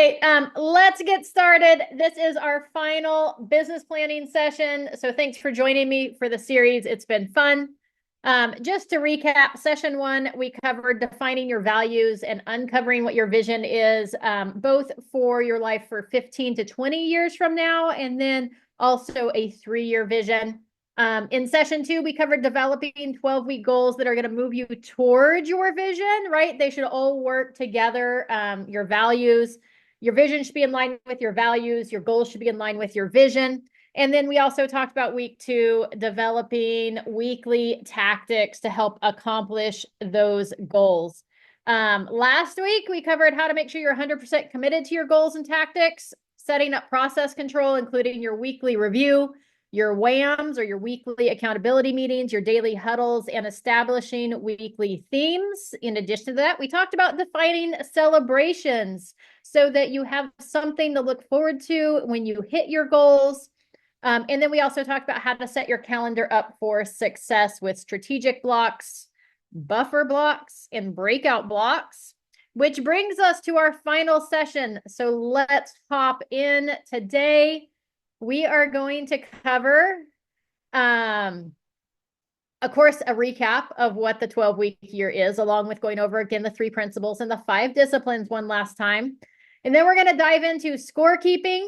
right, let's get started. This is our final business planning session. So thanks for joining me for the series. It's been fun. Just to recap, session one, we covered defining your values and uncovering what your vision is, both for your life for 15 to 20 years from now, and then also a 3-year vision. In session two, we covered developing 12-week goals that are going to move you towards your vision, right? They should all work together. Your values, your vision should be in line with your values. Your goals should be in line with your vision. And then we also talked about week two, developing weekly tactics to help accomplish those goals. Last week, we covered how to make sure you're 100% committed to your goals and tactics, setting up process control, including your weekly review, your WAMs or your weekly accountability meetings, your daily huddles, and establishing weekly themes. In addition to that, we talked about defining celebrations so that you have something to look forward to when you hit your goals. And then we also talked about how to set your calendar up for success with strategic blocks, buffer blocks, and breakout blocks, which brings us to our final session. So let's hop in today. We are going to cover, of course, a recap of what the 12-week year is, along with going over again the 3 principles and the 5 disciplines one last time. And then we're going to dive into scorekeeping,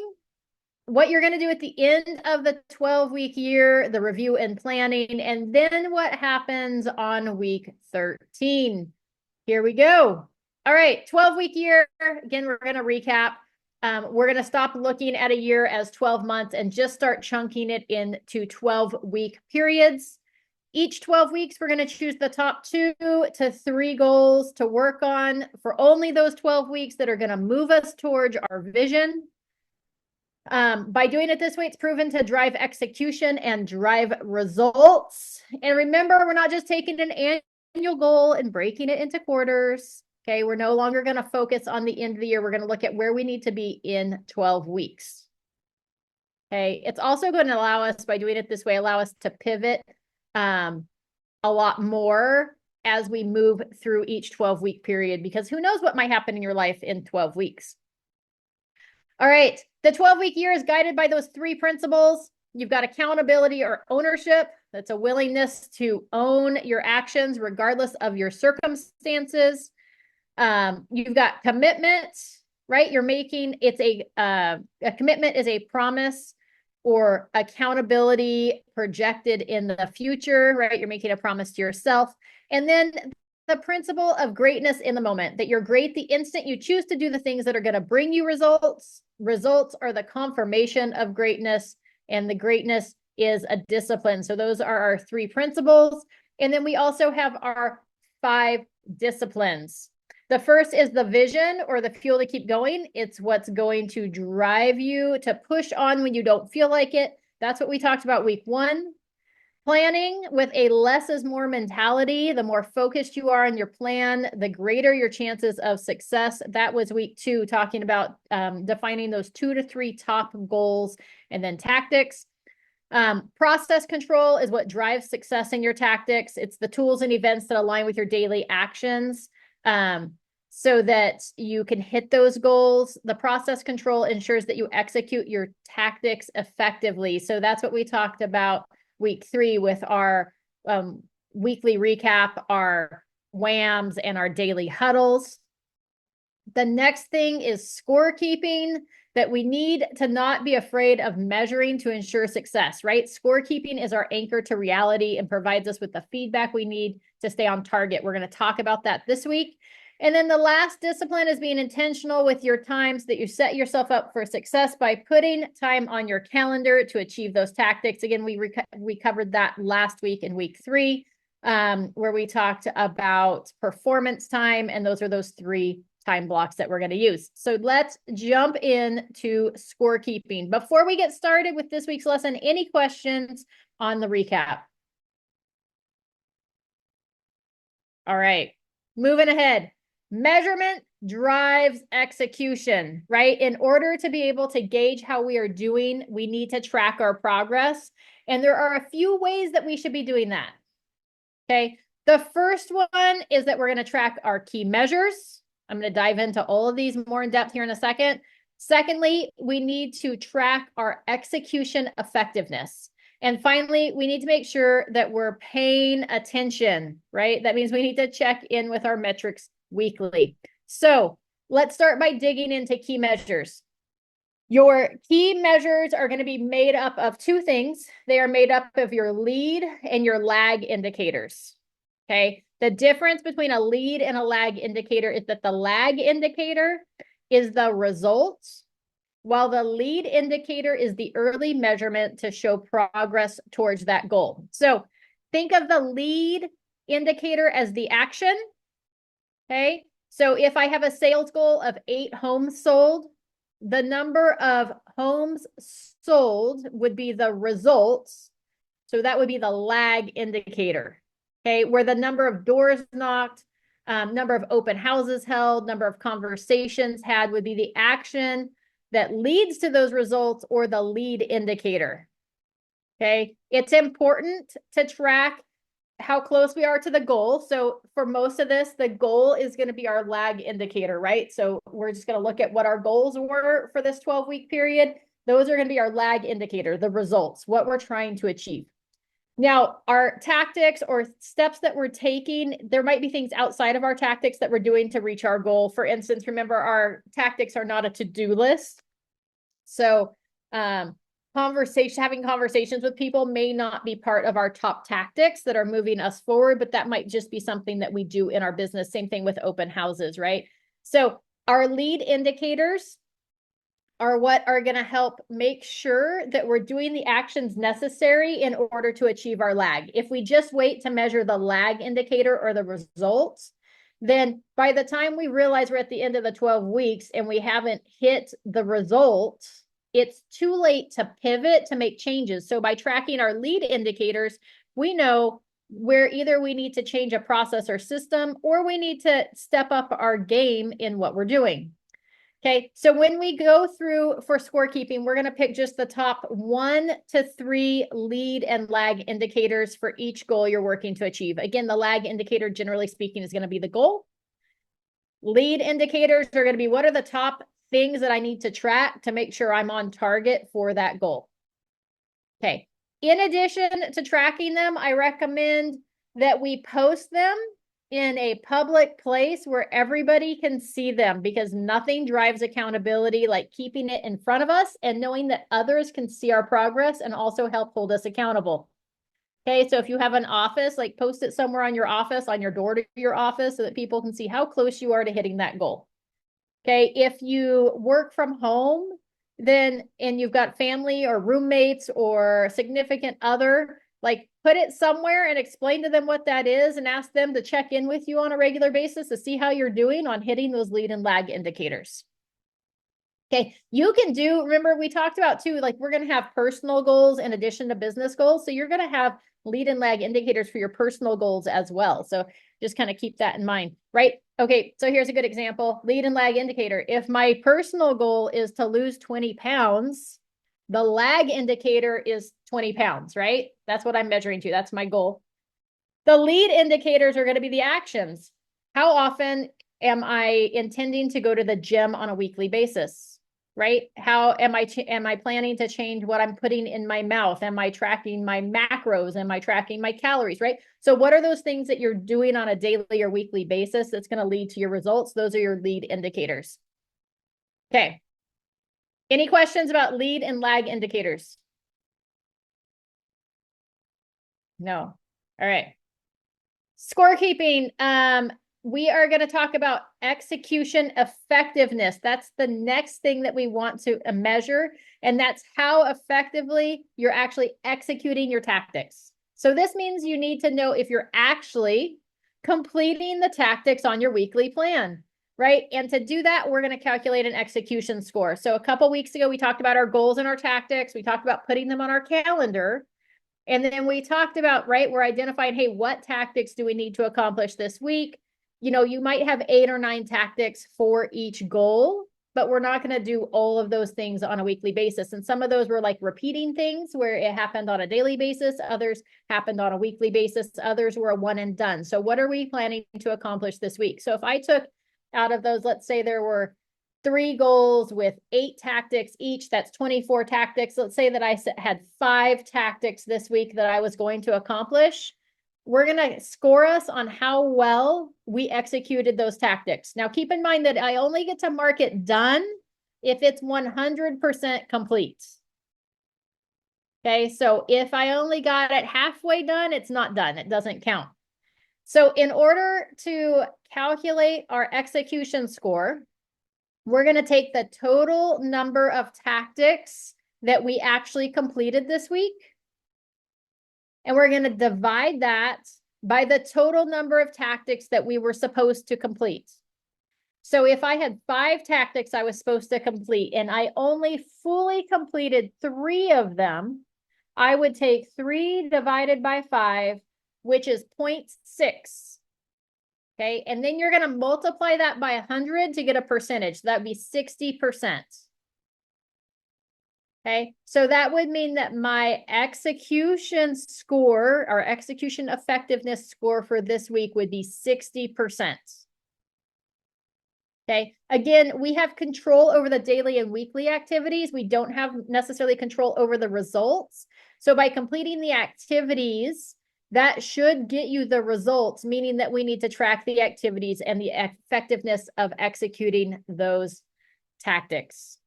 what you're going to do at the end of the 12-week year, the review and planning, and then what happens on week 13. Here we go. All right, 12-week year. Again, we're going to recap. We're going to stop looking at a year as 12 months and just start chunking it into 12-week periods. Each 12 weeks, we're going to choose the top 2 to 3 goals to work on for only those 12 weeks that are going to move us towards our vision. By doing it this way, it's proven to drive execution and drive results. And remember, we're not just taking an annual goal and breaking it into quarters. Okay, we're no longer going to focus on the end of the year. We're going to look at where we need to be in 12 weeks. Okay, it's also going to allow us, by doing it this way, allow us to pivot a lot more as we move through each 12-week period, because who knows what might happen in your life in 12 weeks. All right, the 12-week year is guided by those 3 principles. You've got accountability or ownership. That's a willingness to own your actions regardless of your circumstances. You've got commitment, right? You're making it's a commitment is a promise or accountability projected in the future, right? You're making a promise to yourself. And then the principle of greatness in the moment, that you're great the instant you choose to do the things that are going to bring you results. Results are the confirmation of greatness, and the greatness is a discipline. So those are our 3 principles. And then we also have our 5 disciplines. The first is the vision, or the fuel to keep going. It's what's going to drive you to push on when you don't feel like it. That's what we talked about week 1. Planning with a less is more mentality. The more focused you are on your plan, the greater your chances of success. That was week 2, talking about defining those 2 to 3 top goals and then tactics. Process control is what drives success in your tactics. It's the tools and events that align with your daily actions, so that you can hit those goals. The process control ensures that you execute your tactics effectively. So that's what we talked about week 3 with our weekly recap, our WAMs, and our daily huddles. The next thing is scorekeeping, that we need to not be afraid of measuring to ensure success, right? Scorekeeping is our anchor to reality and provides us with the feedback we need to stay on target. We're going to talk about that this week. And then the last discipline is being intentional with your time so that you set yourself up for success by putting time on your calendar to achieve those tactics. Again, we covered that last week in week 3, where we talked about performance time, and those are those 3 time blocks that we're going to use. So let's jump into scorekeeping. Before we get started with this week's lesson, any questions on the recap? All right, moving ahead. Measurement drives execution, right? In order to be able to gauge how we are doing, we need to track our progress. And there are a few ways that we should be doing that. Okay. The first one is that we're going to track our key measures. I'm going to dive into all of these more in depth here in a second. Secondly, we need to track our execution effectiveness. And finally, we need to make sure that we're paying attention, right? That means we need to check in with our metrics weekly. So let's start by digging into key measures. Your key measures are going to be made up of two things. They are made up of your lead and your lag indicators. Okay. The difference between a lead and a lag indicator is that the lag indicator is the results, while the lead indicator is the early measurement to show progress towards that goal. So think of the lead indicator as the action. Okay. So if I have a sales goal of 8 homes sold, the number of homes sold would be the results. So that would be the lag indicator. Okay. Where the number of doors knocked, number of open houses held, number of conversations had would be the action that leads to those results or the lead indicator. Okay. It's important to track how close we are to the goal. So for most of this, the goal is going to be our lag indicator, right? So we're just going to look at what our goals were for this 12-week period. Those are going to be our lag indicator, the results, what we're trying to achieve. Now, our tactics or steps that we're taking, there might be things outside of our tactics that we're doing to reach our goal. For instance, remember, our tactics are not a to-do list. So having conversations with people may not be part of our top tactics that are moving us forward, but that might just be something that we do in our business. Same thing with open houses, right? So our lead indicators are what are going to help make sure that we're doing the actions necessary in order to achieve our lag. If we just wait to measure the lag indicator or the results, then by the time we realize we're at the end of the 12 weeks and we haven't hit the results, it's too late to pivot to make changes. So by tracking our lead indicators, we know where either we need to change a process or system, or we need to step up our game in what we're doing. Okay, so when we go through for scorekeeping, we're going to pick just the top 1 to 3 lead and lag indicators for each goal you're working to achieve. Again, the lag indicator, generally speaking, is going to be the goal. Lead indicators are going to be what are the top things that I need to track to make sure I'm on target for that goal. Okay, in addition to tracking them, I recommend that we post them in a public place where everybody can see them, because nothing drives accountability like keeping it in front of us and knowing that others can see our progress and also help hold us accountable. Okay, so if you have an office, like post it somewhere on your office, on your door to your office, so that people can see how close you are to hitting that goal. Okay, if you work from home, then, and you've got family or roommates or significant other, like put it somewhere and explain to them what that is and ask them to check in with you on a regular basis to see how you're doing on hitting those lead and lag indicators. Okay, you can do, remember we talked about too, like we're going to have personal goals in addition to business goals. So you're going to have lead and lag indicators for your personal goals as well. So just kind of keep that in mind, right? Okay, so here's a good example, lead and lag indicator. If my personal goal is to lose 20 pounds, the lag indicator is 20 pounds, right? That's what I'm measuring to. That's my goal. The lead indicators are going to be the actions. How often am I intending to go to the gym on a weekly basis? Right? How am I planning to change what I'm putting in my mouth? Am I tracking my macros? Am I tracking my calories? Right? So what are those things that you're doing on a daily or weekly basis that's going to lead to your results? Those are your lead indicators. Okay. Any questions about lead and lag indicators? No. All right. Scorekeeping. We are going to talk about execution effectiveness. That's the next thing that we want to measure. And that's how effectively you're actually executing your tactics. So this means you need to know if you're actually completing the tactics on your weekly plan, right? And to do that, we're going to calculate an execution score. So a couple weeks ago, we talked about our goals and our tactics. We talked about putting them on our calendar. And then we talked about, right, we're identifying, hey, what tactics do we need to accomplish this week? You know, you might have 8 or 9 tactics for each goal, but we're not going to do all of those things on a weekly basis. And some of those were like repeating things where it happened on a daily basis. Others happened on a weekly basis. Others were a one and done. So what are we planning to accomplish this week? So if I took out of those, let's say there were 3 goals with 8 tactics each, that's 24 tactics. Let's say that I had 5 tactics this week that I was going to accomplish. We're going to score us on how well we executed those tactics. Now, keep in mind that I only get to mark it done if it's 100% complete. Okay, so if I only got it halfway done, it's not done. It doesn't count. So in order to calculate our execution score, we're going to take the total number of tactics that we actually completed this week. And we're going to divide that by the total number of tactics that we were supposed to complete. So if I had 5 tactics I was supposed to complete and I only fully completed 3 of them, I would take 3 divided by 5, which is 0.6. Okay, and then you're going to multiply that by 100 to get a percentage. That'd be 60%. Okay, so that would mean that my execution score or execution effectiveness score for this week would be 60%. Okay, again, we have control over the daily and weekly activities. We don't have necessarily control over the results. So by completing the activities, that should get you the results, meaning that we need to track the activities and the effectiveness of executing those tactics.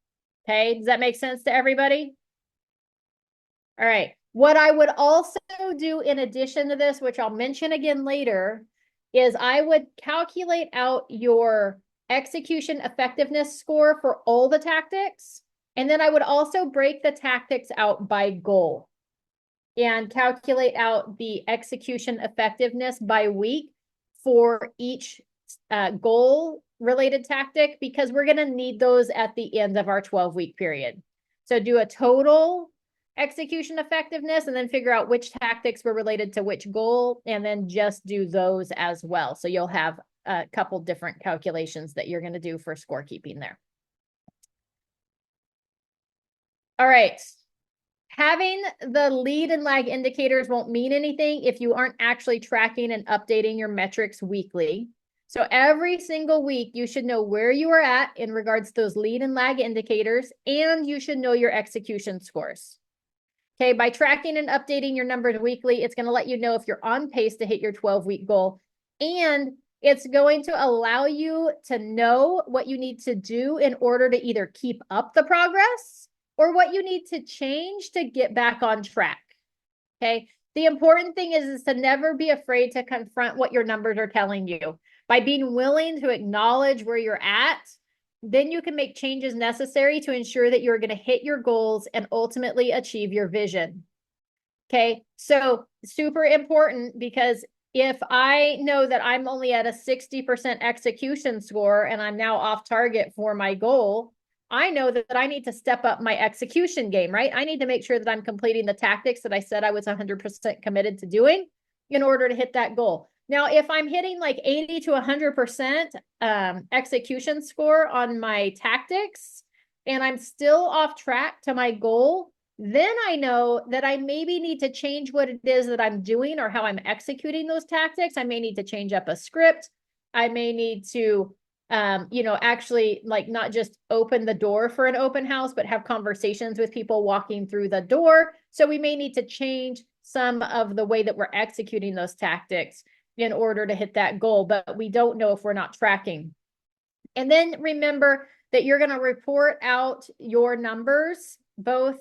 Okay, does that make sense to everybody? All right, what I would also do in addition to this, which I'll mention again later, is I would calculate out your execution effectiveness score for all the tactics. And then I would also break the tactics out by goal and calculate out the execution effectiveness by week for each goal related tactic, because we're going to need those at the end of our 12-week period. So do a total execution effectiveness and then figure out which tactics were related to which goal, and then just do those as well. So you'll have a couple different calculations that you're going to do for scorekeeping there. All right. Having the lead and lag indicators won't mean anything if you aren't actually tracking and updating your metrics weekly. So every single week, you should know where you are at in regards to those lead and lag indicators, and you should know your execution scores. Okay, by tracking and updating your numbers weekly, it's going to let you know if you're on pace to hit your 12-week goal, and it's going to allow you to know what you need to do in order to either keep up the progress or what you need to change to get back on track. Okay, the important thing is to never be afraid to confront what your numbers are telling you. By being willing to acknowledge where you're at, then you can make changes necessary to ensure that you're going to hit your goals and ultimately achieve your vision. Okay, so super important, because if I know that I'm only at a 60% execution score and I'm now off target for my goal, I know that I need to step up my execution game, right? I need to make sure that I'm completing the tactics that I said I was 100% committed to doing in order to hit that goal. Now, if I'm hitting like 80 to 100% execution score on my tactics and I'm still off track to my goal, then I know that I maybe need to change what it is that I'm doing or how I'm executing those tactics. I may need to change up a script. I may need to, actually like not just open the door for an open house, but have conversations with people walking through the door. So we may need to change some of the way that we're executing those tactics in order to hit that goal, but we don't know if we're not tracking. And then remember that you're going to report out your numbers, both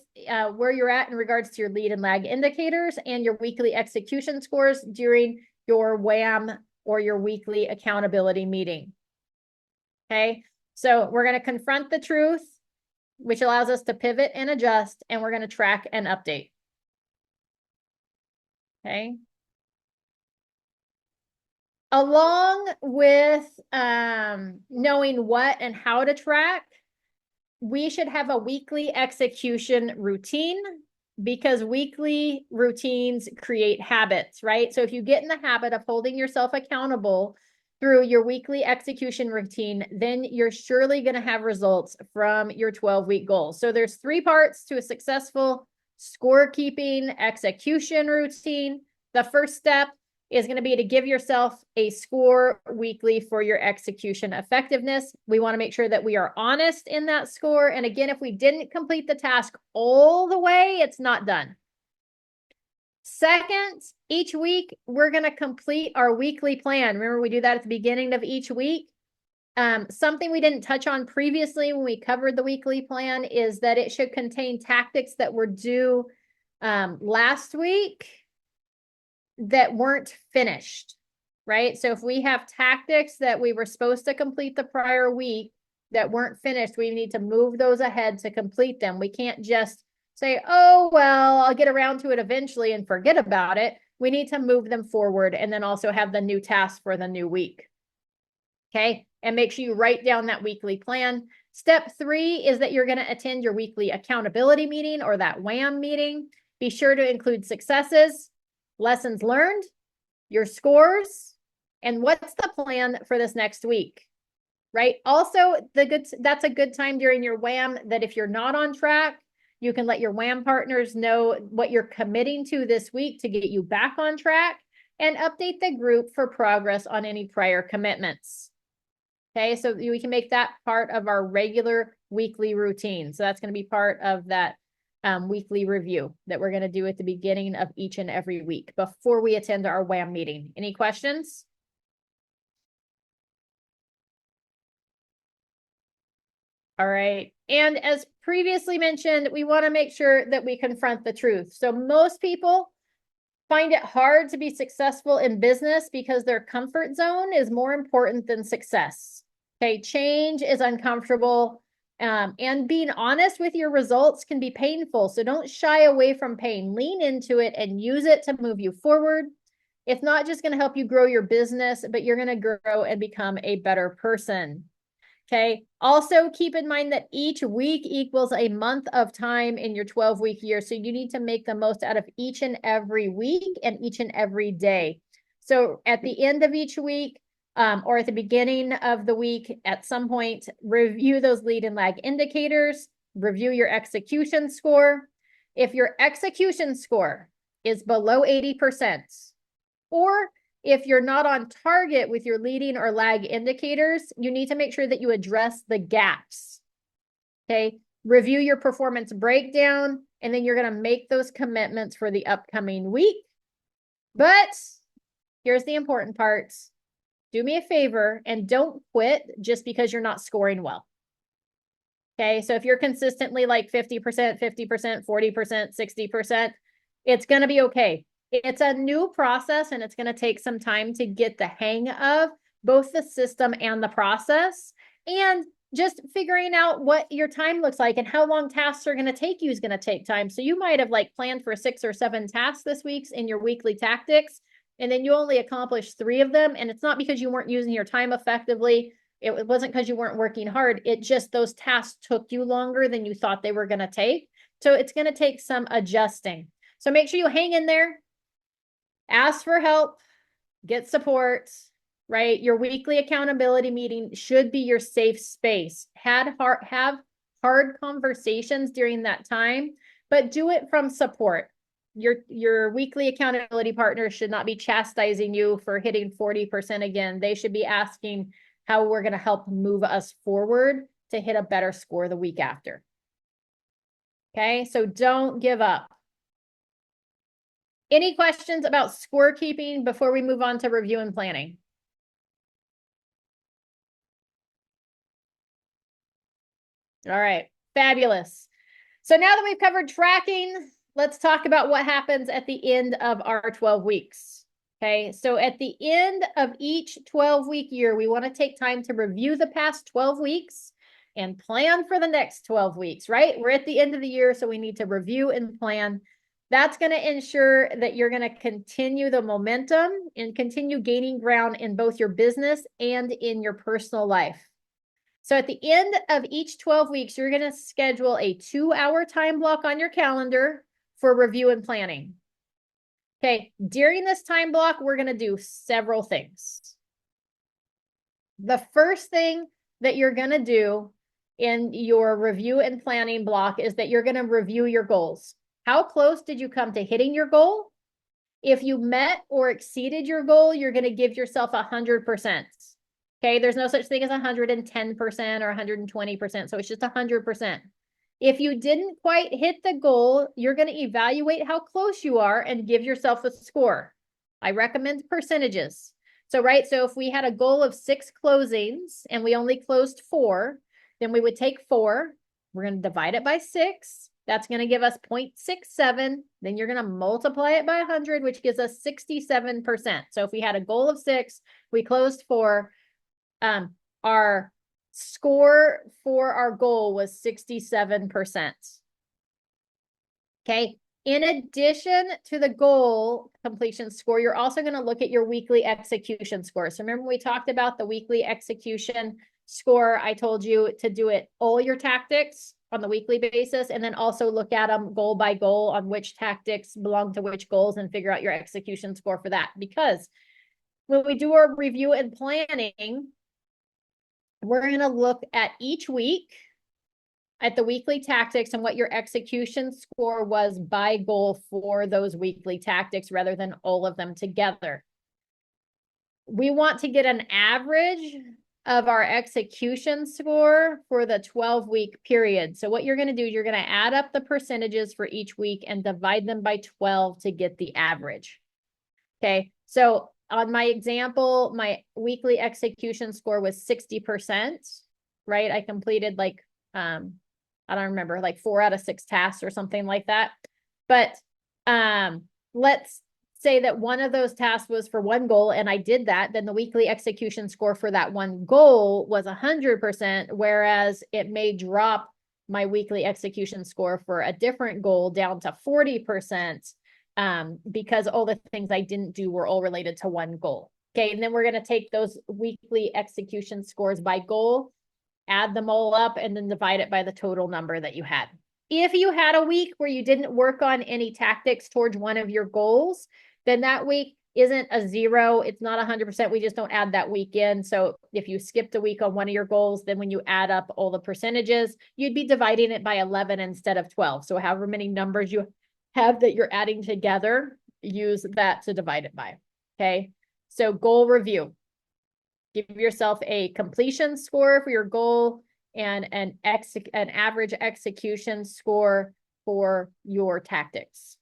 where you're at in regards to your lead and lag indicators and your weekly execution scores during your WAM or your weekly accountability meeting. Okay, so we're going to confront the truth, which allows us to pivot and adjust, and we're going to track and update. Okay. Along with knowing what and how to track, we should have a weekly execution routine, because weekly routines create habits, right? So if you get in the habit of holding yourself accountable through your weekly execution routine, then you're surely going to have results from your 12-week goals. So there's 3 parts to a successful scorekeeping execution routine. The first step is going to be to give yourself a score weekly for your execution effectiveness. We want to make sure that we are honest in that score. And again, if we didn't complete the task all the way, it's not done. Second, each week, we're going to complete our weekly plan. Remember, we do that at the beginning of each week. Something we didn't touch on previously when we covered the weekly plan is that it should contain tactics that were due last week that weren't finished, right? So if we have tactics that we were supposed to complete the prior week that weren't finished, we need to move those ahead to complete them. We can't just say, oh, well, I'll get around to it eventually and forget about it. We need to move them forward and then also have the new task for the new week. Okay, and make sure you write down that weekly plan. Step 3 is that you're going to attend your weekly accountability meeting or that WHAM meeting. Be sure to include successes, lessons learned, your scores, and what's the plan for this next week, right? Also, that's a good time during your WHAM that if you're not on track, you can let your WHAM partners know what you're committing to this week to get you back on track and update the group for progress on any prior commitments. Okay, so we can make that part of our regular weekly routine. So that's going to be part of that weekly review that we're going to do at the beginning of each and every week before we attend our WHAM meeting. Any questions? All right. And as previously mentioned, we want to make sure that we confront the truth. So most people find it hard to be successful in business because their comfort zone is more important than success. Okay, change is uncomfortable, and being honest with your results can be painful. So don't shy away from pain. Lean into it and use it to move you forward. It's not just going to help you grow your business, but you're going to grow and become a better person. Okay. Also keep in mind that each week equals a month of time in your 12-week year. So you need to make the most out of each and every week and each and every day. So at the end of each week, or at the beginning of the week, at some point, review those lead and lag indicators, review your execution score. If your execution score is below 80%, or if you're not on target with your leading or lag indicators, you need to make sure that you address the gaps. Okay, review your performance breakdown, and then you're going to make those commitments for the upcoming week. But here's the important part. Do me a favor and don't quit just because you're not scoring well. Okay, so if you're consistently like 50%, 50%, 40%, 60%, it's going to be okay. It's a new process and it's going to take some time to get the hang of both the system and the process, and just figuring out what your time looks like and how long tasks are going to take you is going to take time. So you might have like planned for 6 or 7 tasks this week in your weekly tactics, and then you only accomplished 3 of them. And it's not because you weren't using your time effectively. It wasn't because you weren't working hard. It just, those tasks took you longer than you thought they were going to take. So it's going to take some adjusting. So make sure you hang in there, ask for help, get support, right? Your weekly accountability meeting should be your safe space. Have hard conversations during that time, but do it from support. Your weekly accountability partners should not be chastising you for hitting 40% again. They should be asking how we're going to help move us forward to hit a better score the week after. Okay, so don't give up. Any questions about scorekeeping before we move on to review and planning? All right, fabulous. So now that we've covered tracking, let's talk about what happens at the end of our 12 weeks. Okay, so at the end of each 12-week year, we want to take time to review the past 12 weeks and plan for the next 12 weeks, right? We're at the end of the year, so we need to review and plan. That's going to ensure that you're going to continue the momentum and continue gaining ground in both your business and in your personal life. So at the end of each 12 weeks, you're going to schedule a 2-hour time block on your calendar for review and planning. Okay, during this time block, we're going to do several things. The first thing that you're going to do in your review and planning block is that you're going to review your goals. How close did you come to hitting your goal? If you met or exceeded your goal, you're going to give yourself 100%. Okay, there's no such thing as 110% or 120%, so it's just 100%. If you didn't quite hit the goal, you're going to evaluate how close you are and give yourself a score. I recommend percentages. So, right, so if we had a goal of 6 closings and we only closed 4, then we would take 4, we're going to divide it by 6. That's going to give us 0.67. Then you're going to multiply it by 100, which gives us 67%. So if we had a goal of 6, we closed 4, our score for our goal was 67%. Okay. In addition to the goal completion score, you're also going to look at your weekly execution score. So remember we talked about the weekly execution score. I told you to do it all your tactics on the weekly basis, and then also look at them goal by goal on which tactics belong to which goals and figure out your execution score for that. Because when we do our review and planning, we're going to look at each week at the weekly tactics and what your execution score was by goal for those weekly tactics rather than all of them together. We want to get an average of our execution score for the 12-week period. So what you're going to do is you're going to add up the percentages for each week and divide them by 12 to get the average. Okay, so on my example, my weekly execution score was 60%, right? I completed like, I don't remember, like 4 out of 6 tasks or something like that. But let's say that one of those tasks was for one goal and I did that, then the weekly execution score for that one goal was 100%, whereas it may drop my weekly execution score for a different goal down to 40%. Because all the things I didn't do were all related to one goal. Okay, and then we're going to take those weekly execution scores by goal, add them all up, and then divide it by the total number that you had. If you had a week where you didn't work on any tactics towards one of your goals, then that week isn't a 0. It's not 100%. We just don't add that week in. So if you skipped a week on one of your goals, then when you add up all the percentages, you'd be dividing it by 11 instead of 12. So however many numbers you have that you're adding together, use that to divide it by. Okay. So goal review. Give yourself a completion score for your goal and an average execution score for your tactics.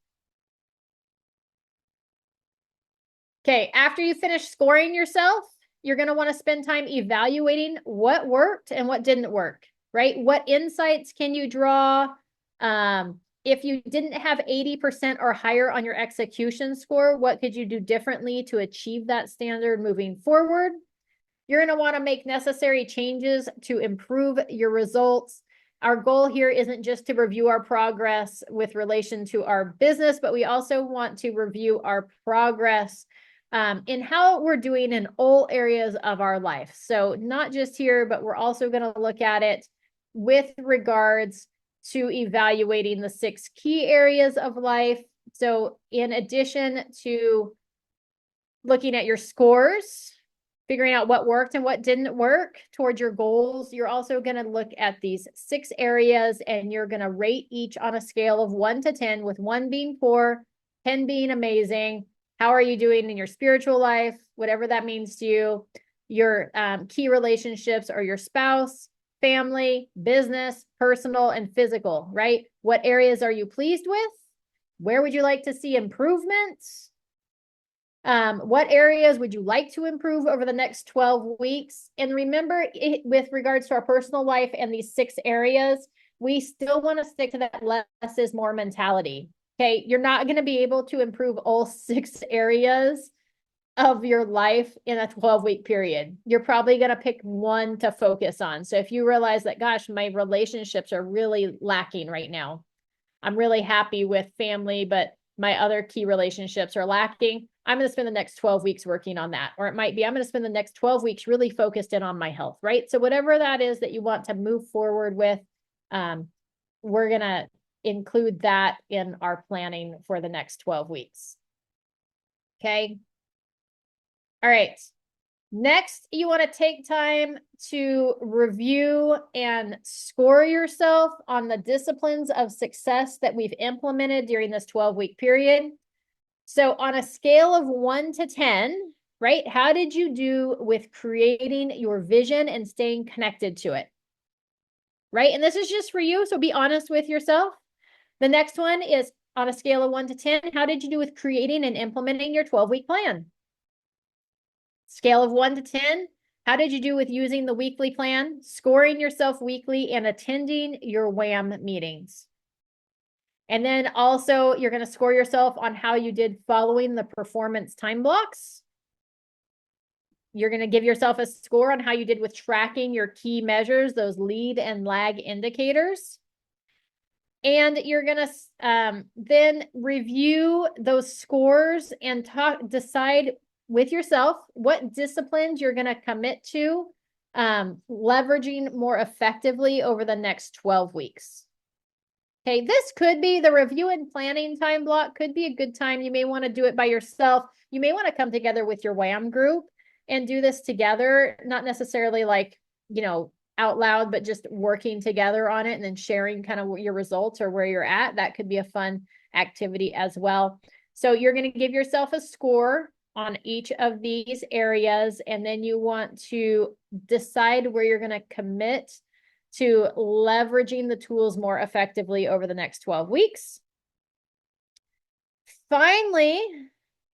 Okay. After you finish scoring yourself, you're going to want to spend time evaluating what worked and what didn't work, right? What insights can you draw? If you didn't have 80% or higher on your execution score, what could you do differently to achieve that standard moving forward? You're going to want to make necessary changes to improve your results. Our goal here isn't just to review our progress with relation to our business, but we also want to review our progress in how we're doing in all areas of our life. So not just here, but we're also going to look at it with regards to evaluating the 6 key areas of life. So in addition to looking at your scores, figuring out what worked and what didn't work towards your goals, you're also going to look at these 6 areas and you're going to rate each on a scale of 1 to 10, with 1 being poor, 10 being amazing. How are you doing in your spiritual life? Whatever that means to you, your key relationships or your spouse, family, business, personal, and physical, right? What areas are you pleased with? Where would you like to see improvements? What areas would you like to improve over the next 12 weeks? And remember, with regards to our personal life and these 6 areas, we still want to stick to that less is more mentality. Okay, you're not going to be able to improve all 6 areas of your life in a 12-week period. You're probably going to pick one to focus on. So if you realize that, gosh, my relationships are really lacking right now. I'm really happy with family, but my other key relationships are lacking. I'm going to spend the next 12 weeks working on that. Or it might be, I'm going to spend the next 12 weeks really focused in on my health, right? So whatever that is that you want to move forward with, we're going to include that in our planning for the next 12 weeks. Okay. All right. Next, you want to take time to review and score yourself on the disciplines of success that we've implemented during this 12-week period. So on a scale of 1 to 10, right? How did you do with creating your vision and staying connected to it? Right? And this is just for you, so be honest with yourself. The next one is on a scale of 1 to 10, how did you do with creating and implementing your 12-week plan? Scale of 1 to 10, how did you do with using the weekly plan, scoring yourself weekly, and attending your WHAM meetings? And then also, you're going to score yourself on how you did following the performance time blocks. You're going to give yourself a score on how you did with tracking your key measures, those lead and lag indicators. And you're going to then review those scores and decide with yourself what disciplines you're going to commit to leveraging more effectively over the next 12 weeks. Okay, this could be the review and planning time block, could be a good time. You may want to do it by yourself. You may want to come together with your WHAM group and do this together, not necessarily like, out loud, but just working together on it and then sharing kind of your results or where you're at. That could be a fun activity as well. So you're going to give yourself a score on each of these areas, and then you want to decide where you're going to commit to leveraging the tools more effectively over the next 12 weeks. Finally,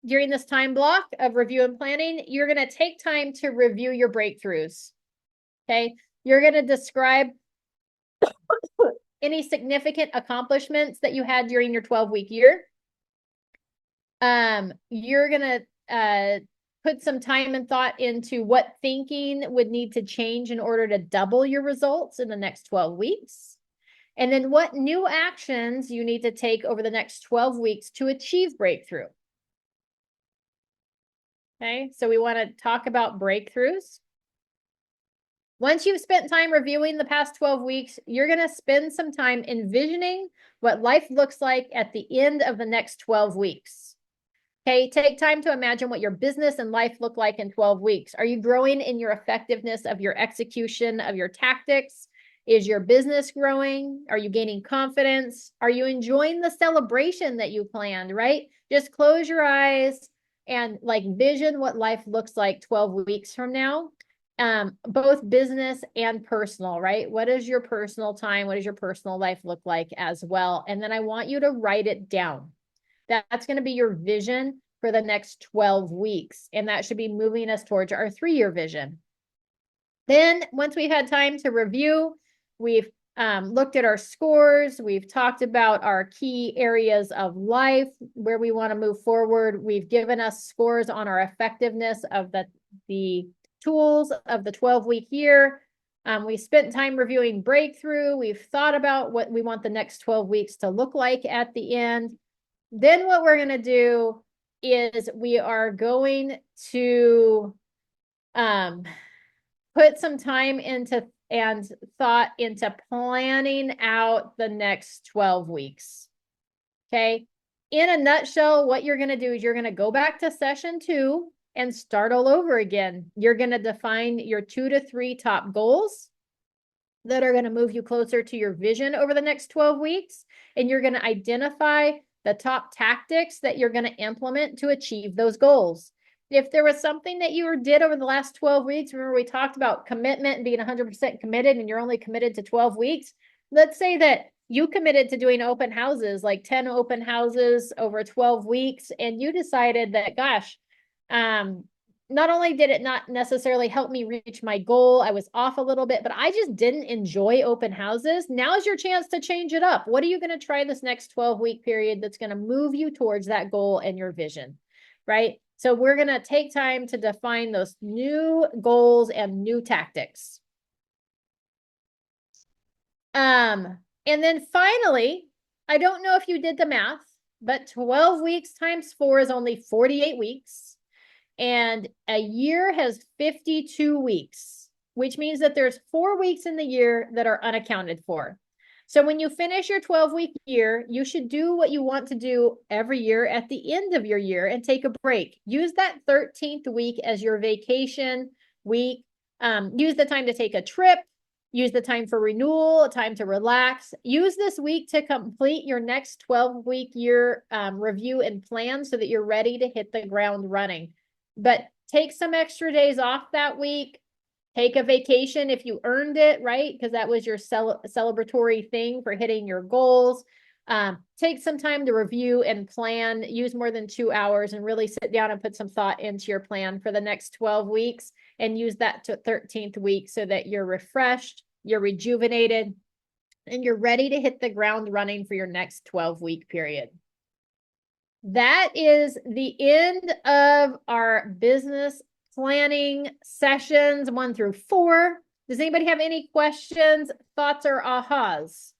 during this time block of review and planning, you're going to take time to review your breakthroughs. Okay. You're going to describe any significant accomplishments that you had during your 12-week year. You're going to put some time and thought into what thinking would need to change in order to double your results in the next 12 weeks. And then what new actions you need to take over the next 12 weeks to achieve breakthrough. Okay, so we want to talk about breakthroughs. Once you've spent time reviewing the past 12 weeks, you're going to spend some time envisioning what life looks like at the end of the next 12 weeks. Okay, take time to imagine what your business and life look like in 12 weeks. Are you growing in your effectiveness of your execution of your tactics? Is your business growing? Are you gaining confidence? Are you enjoying the celebration that you planned, right? Just close your eyes and vision what life looks like 12 weeks from now. Both business and personal, right? What is your personal time? What does your personal life look like as well? And then I want you to write it down. That's going to be your vision for the next 12 weeks. And that should be moving us towards our 3-year vision. Then once we've had time to review, we've looked at our scores. We've talked about our key areas of life where we want to move forward. We've given us scores on our effectiveness of the tools of the 12-week year. We spent time reviewing breakthrough. We've thought about what we want the next 12 weeks to look like at the end. Then what we're going to do is we are going to put some time into and thought into planning out the next 12 weeks. Okay. In a nutshell, what you're going to do is you're going to go back to session 2 and start all over again. You're going to define your 2 to 3 top goals that are going to move you closer to your vision over the next 12 weeks. And you're going to identify the top tactics that you're going to implement to achieve those goals. If there was something that you did over the last 12 weeks, remember we talked about commitment and being 100% committed and you're only committed to 12 weeks. Let's say that you committed to doing open houses, like 10 open houses over 12 weeks, and you decided that, gosh, not only did it not necessarily help me reach my goal, I was off a little bit, but I just didn't enjoy open houses. Now's your chance to change it up. What are you going to try this next 12-week period that's going to move you towards that goal and your vision, right? So we're going to take time to define those new goals and new tactics. And then finally, I don't know if you did the math, but 12 weeks times 4 is only 48 weeks. And a year has 52 weeks, which means that there's 4 weeks in the year that are unaccounted for. So when you finish your 12-week year, you should do what you want to do every year at the end of your year and take a break. Use that 13th week as your vacation week. Use the time to take a trip, Use the time for renewal, time to relax. Use this week to complete your next 12-week year review and plan so that you're ready to hit the ground running. But take some extra days off that week. Take a vacation if you earned it, right? Because that was your celebratory thing for hitting your goals. Take some time to review and plan. Use more than 2 hours and really sit down and put some thought into your plan for the next 12 weeks and use that to 13th week so that you're refreshed, you're rejuvenated, and you're ready to hit the ground running for your next 12-week period. That is the end of our business planning sessions 1 through 4. Does anybody have any questions, thoughts, or ahas?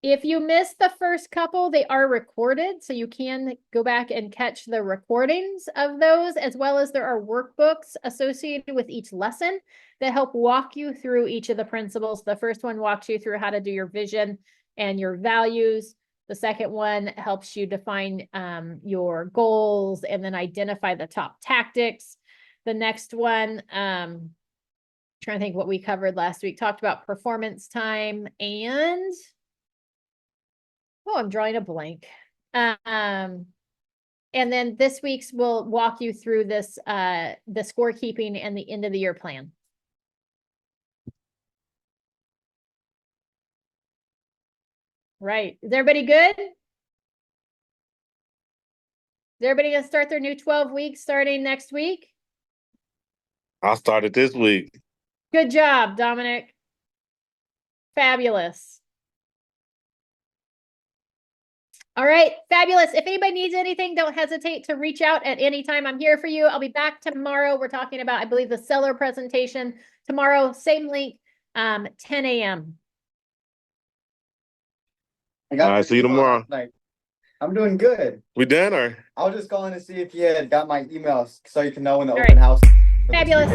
If you missed the first couple, they are recorded, so you can go back and catch the recordings of those, as well as there are workbooks associated with each lesson that help walk you through each of the principles. The first one walks you through how to do your vision and your values. The second one helps you define your goals and then identify the top tactics. The next one, trying to think what we covered last week, talked about performance time and... Oh, I'm drawing a blank. And then this week's will walk you through this, the scorekeeping and the end of the year plan. Right. Is everybody good? Is everybody gonna start their new 12 weeks starting next week? I started this week. Good job, Dominic. Fabulous. All right, fabulous. If anybody needs anything, don't hesitate to reach out at any time. I'm here for you. I'll be back tomorrow. We're talking about, I believe, the seller presentation tomorrow. Same link, 10 a.m. All right, see you tomorrow. I'm doing good. We done, or? I was just calling to see if you had got my emails so you can know when the All open right. house. Fabulous.